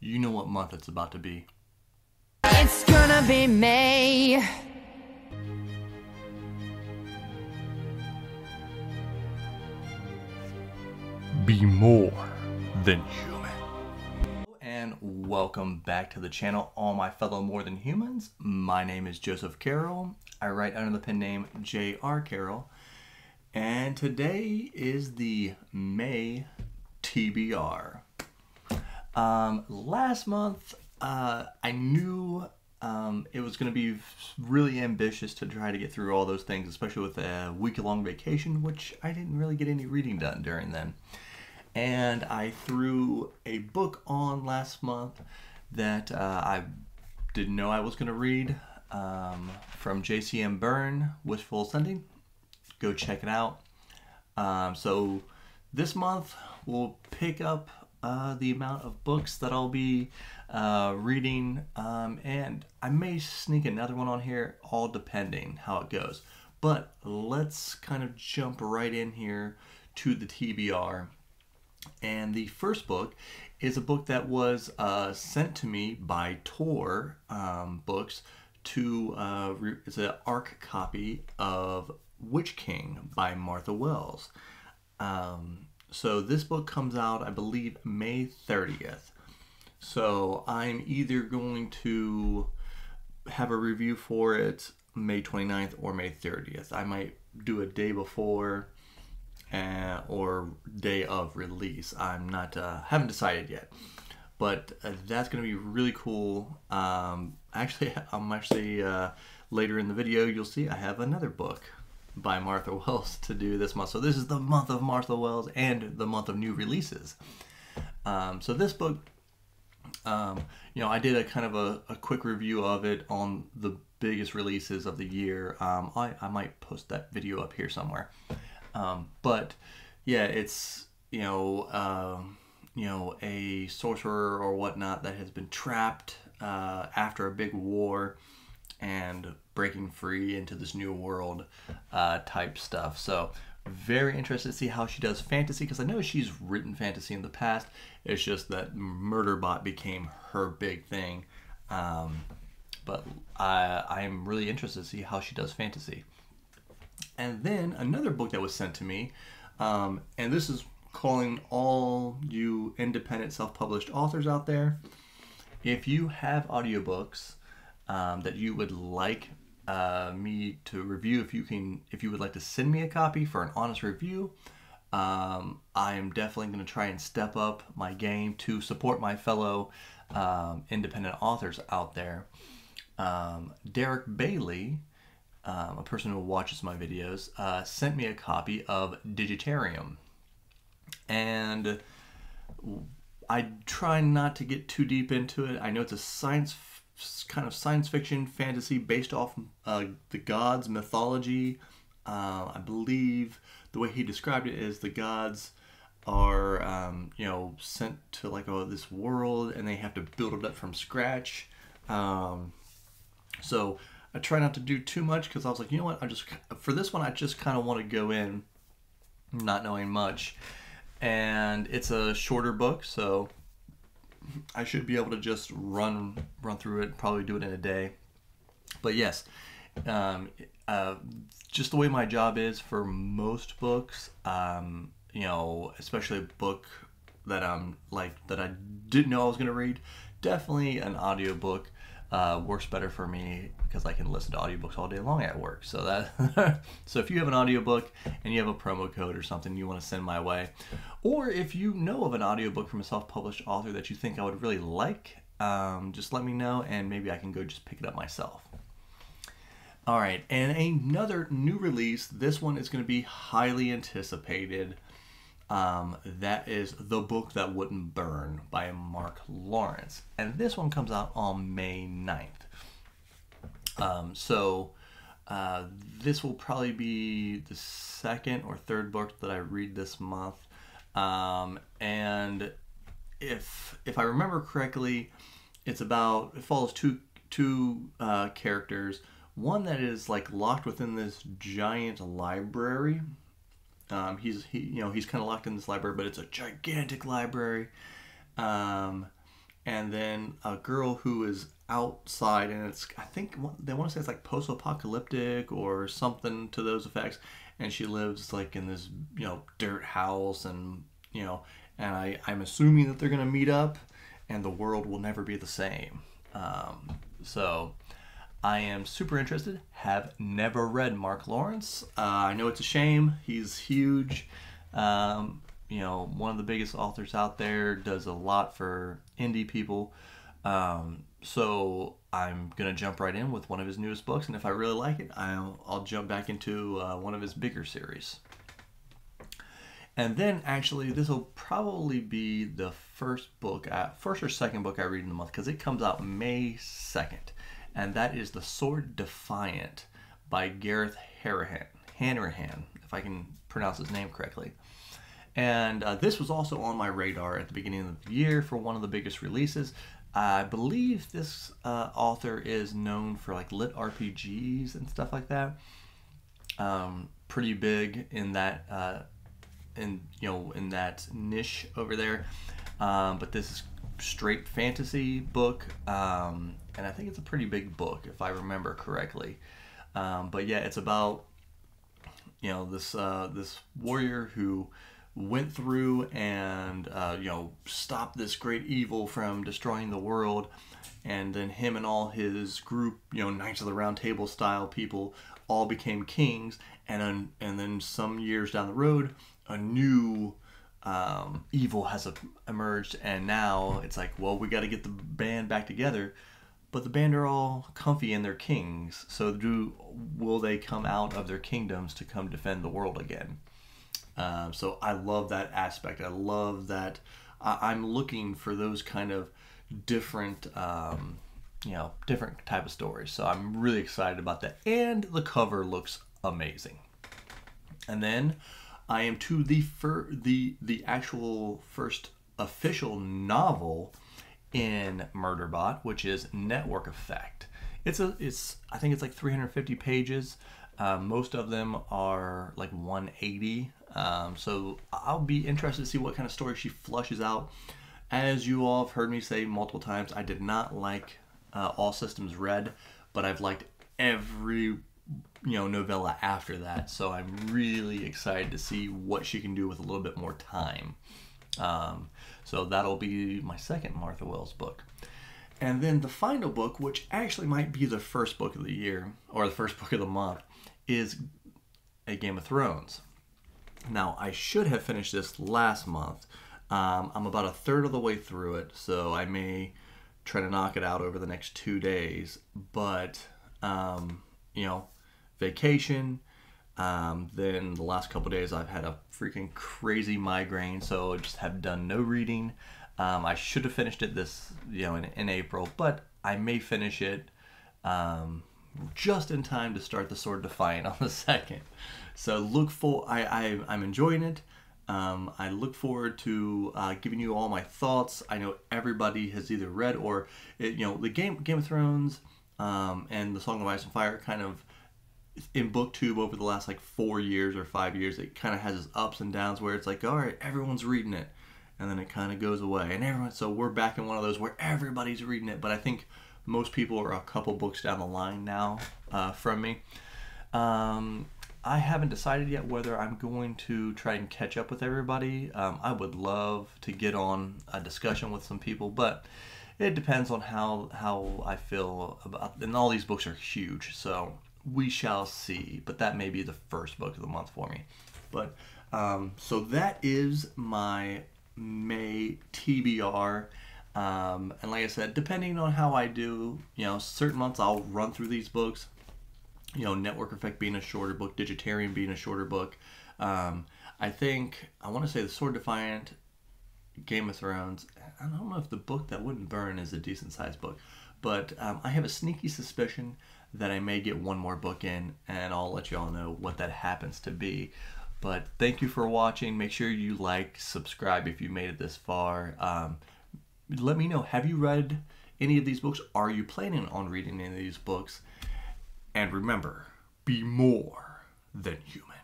you know what month it's about to be. It's gonna be May. Be more than human. And welcome back to the channel, all my fellow more than humans. My name is Joseph Carroll. I write under the pen name J.R. Carroll. And today is the May TBR. Last month, I knew it was going to be really ambitious to try to get through all those things, especially with a week-long vacation, which I didn't really get any reading done during then. And I threw a book on last month that I didn't know I was going to read, from J.C.M. Byrne, Wishful Sending. Go check it out. So this month we'll pick up the amount of books that I'll be reading, and I may sneak another one on here, all depending how it goes. But let's kind of jump right in here to the TBR. And the first book is a book that was sent to me by Tor Books to, it's an ARC copy of Witch King by Martha Wells. So this book comes out, I believe, May 30th. So I'm either going to have a review for it May 29th or May 30th. I might do a day before or day of release. I'm not, haven't decided yet. But that's going to be really cool. Actually, later in the video, you'll see I have another book by Martha Wells to do this month. So this is the month of Martha Wells and the month of new releases. So this book, you know, I did a kind of a quick review of it on the biggest releases of the year. I might post that video up here somewhere. But yeah, it's, you know, a sorcerer or whatnot that has been trapped after a big war and breaking free into this new world type stuff. So very interested to see how she does fantasy, because I know she's written fantasy in the past. It's just that Murderbot became her big thing. But I'm really interested to see how she does fantasy. And then another book that was sent to me, and this is calling all you independent self-published authors out there. If you have audiobooks that you would like me to review, if you would like to send me a copy for an honest review, I am definitely going to try and step up my game to support my fellow independent authors out there. Derek Bailey, a person who watches my videos, sent me a copy of Digitarium. And I try not to get too deep into it. I know it's a kind of science fiction fantasy based off the gods' mythology. I believe the way he described it is the gods are, you know, sent to like this world, and they have to build it up from scratch. So I try not to do too much, because I was like, you know what, for this one, I just kind of want to go in not knowing much. And it's a shorter book, so I should be able to just run through it, probably do it in a day. But yes, just the way my job is for most books, you know, especially a book that that I didn't know I was going to read, definitely an audiobook works better for me, because I can listen to audiobooks all day long at work. So that so if you have an audiobook and you have a promo code or something you want to send my way, or if you know of an audiobook from a self-published author that you think I would really like, just let me know, and maybe I can go just pick it up myself. All right, and another new release. This one is going to be highly anticipated. That is The Book That Wouldn't Burn by Mark Lawrence. And this one comes out on May 9th. This will probably be the second or third book that I read this month. And if I remember correctly, it follows two characters. One that is like locked within this giant library. He's kind of locked in this library, but it's a gigantic library. and then a girl who is outside, and it's, I think they want to say it's like post-apocalyptic or something to those effects, and she lives like in this, you know, dirt house, and you know, and I'm assuming that they're gonna meet up, and the world will never be the same. So I am super interested. Have never read Mark Lawrence. I know it's a shame. He's huge. You know, one of the biggest authors out there, does a lot for indie people. So I'm going to jump right in with one of his newest books, and if I really like it, I'll jump back into one of his bigger series. And then actually, this will probably be the first or second book I read in the month, because it comes out May 2nd. And that is The Sword Defiant by Gareth Hanrahan, if I can pronounce his name correctly. And this was also on my radar at the beginning of the year for one of the biggest releases. I believe this author is known for like lit RPGs and stuff like that. Pretty big in that, in that niche over there. But this is straight fantasy book, and I think it's a pretty big book if I remember correctly. But yeah, it's about, you know, this warrior who went through and you know, stopped this great evil from destroying the world, and then him and all his group, you know, Knights of the Round Table style people, all became kings, and then some years down the road, a new evil has emerged, and now it's like, well, we got to get the band back together, but the band are all comfy in their kings, so will they come out of their kingdoms to come defend the world again? So I love that aspect. I love that. I'm looking for those kind of different, different type of stories. So I'm really excited about that. And the cover looks amazing. And then I am to the actual first official novel in Murderbot, which is Network Effect. I think it's like 350 pages. Most of them are like 180. So I'll be interested to see what kind of story she flushes out. As you all have heard me say multiple times, I did not like All Systems Red, but I've liked every novella after that. So I'm really excited to see what she can do with a little bit more time. So that'll be my second Martha Wells book. And then the final book, which actually might be the first book of the year, or the first book of the month, is A Game of Thrones. Now, I should have finished this last month. I'm about a third of the way through it, so I may try to knock it out over the next 2 days. But, vacation. Then the last couple days I've had a freaking crazy migraine, so I just have done no reading. I should have finished it in April, but I may finish it just in time to start the Sword Defiant on the 2nd. So I'm enjoying it. I look forward to giving you all my thoughts. I know everybody has either read or the Game of Thrones and the Song of Ice and Fire kind of in BookTube over the last like 4 years or 5 years. It kind of has its ups and downs where it's like, all right, everyone's reading it, and then it kind of goes away, and so we're back in one of those where everybody's reading it. But I think most people are a couple books down the line now from me. I haven't decided yet whether I'm going to try and catch up with everybody. I would love to get on a discussion with some people, but it depends on how I feel about, and all these books are huge, so we shall see. But that may be the first book of the month for me. But so that is my May TBR. And like I said, depending on how I do, certain months I'll run through these books. Network Effect being a shorter book, Digitarium being a shorter book. I want to say the Sword Defiant, Game of Thrones. I don't know if the book that wouldn't burn is a decent sized book, but I have a sneaky suspicion that I may get one more book in, and I'll let you all know what that happens to be. But thank you for watching. Make sure you like, subscribe if you made it this far. Let me know, have you read any of these books? Are you planning on reading any of these books? And remember, be more than human.